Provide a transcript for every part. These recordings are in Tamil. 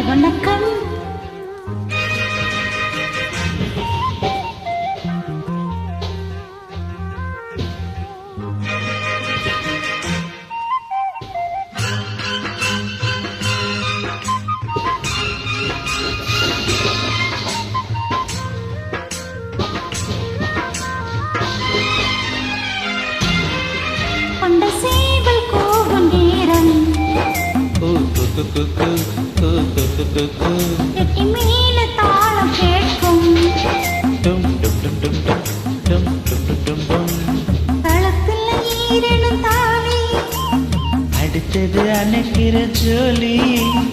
வணக்கம். கொண்ட சேவல் கூவும் நேரம் எட்டி மேல தாளம் கேட்கும். தளத்துல ஈரனும் தாலி அடுத்தது அணைக்கிற ஜோலி.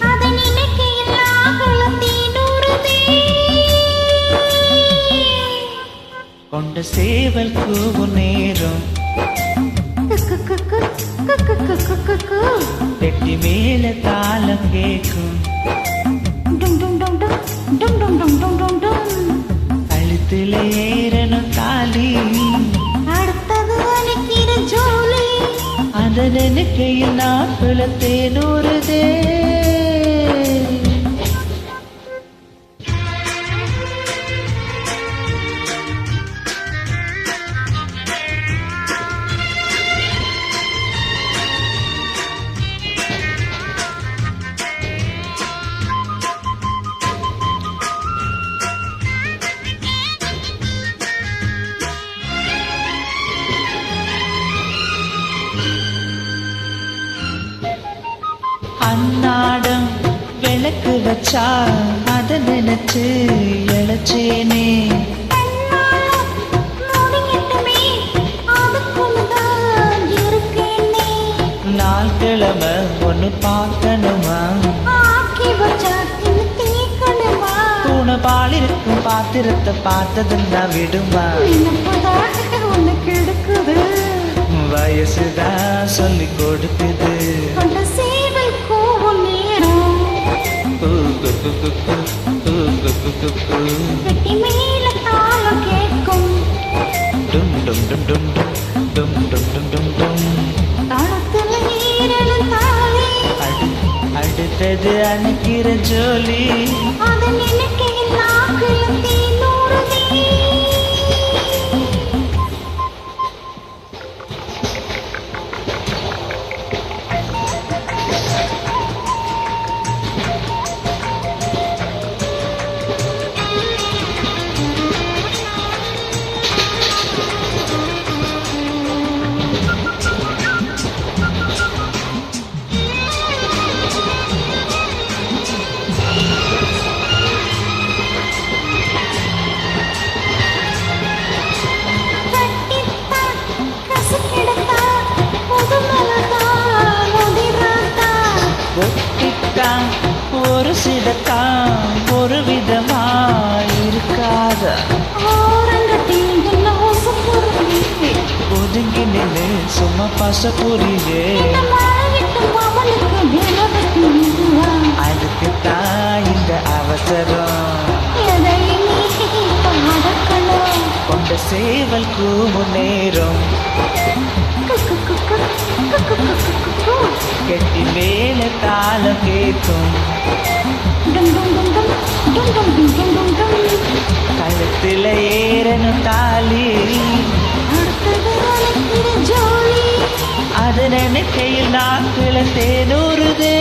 அதை நினைக்கையில் ஆகலம் தீனூறுதே. கொண்ட சேவல் கூவும் நேரம் வெட்டி மேல தாளம் கேட்கும். கழுத்துல ஏறணும் தாலி. அடுத்தது அணைக்கிற ஜோலி. அத நினைக்கையில் நாட்கள தேனூறுதே. அன்னாடம் விளக்கு வச்சா அத நினைச்சு இழைச்சேனே. நாள் கிழமை ஒண்ணு பார்க்கணுமா? தூண பால் இருக்கும் பாத்திரத்தை பார்த்ததுன்னா விடுமா? வயசுதான் சொல்லி கொடுக்குது. அடுத்தது அணைக்கிற ஜோலி. ஒரு சிடத்தான் ஒரு விதமா இருக்காத. ஒதுங்கி நின்று சும்மா பச புரியே. அதுக்குத்தான் இந்த அவசரம். கொண்ட சேவல் கூவும் நேரம் கெட்டி மேல தாளம் கேட்கும். கழுத்துல ஏறணும் தாலி. அது நினைக்கையில் நாட்கள தேனூறுதே.